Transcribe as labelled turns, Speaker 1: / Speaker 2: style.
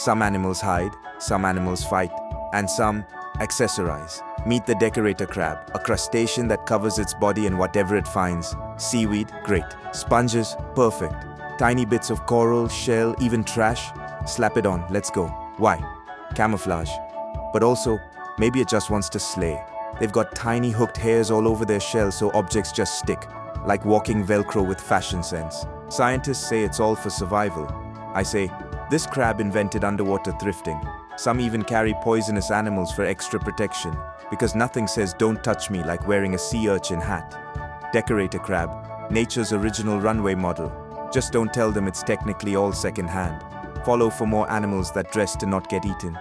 Speaker 1: Some animals hide, some animals fight, and some accessorize. Meet the decorator crab, a crustacean that covers its body in whatever it finds. Seaweed, great. Sponges, perfect. Tiny bits of coral, shell, even trash, slap it on, let's go. Why? Camouflage. But also, maybe it just wants to slay. They've got tiny hooked hairs all over their shell so objects just stick, like walking Velcro with fashion sense. Scientists say it's all for survival. I say, this crab invented underwater thrifting. Some even carry poisonous animals for extra protection, because nothing says don't touch me like wearing a sea urchin hat. Decorator crab, nature's original runway model. Just don't tell them it's technically all second-hand. Follow for more animals that dress to not get eaten.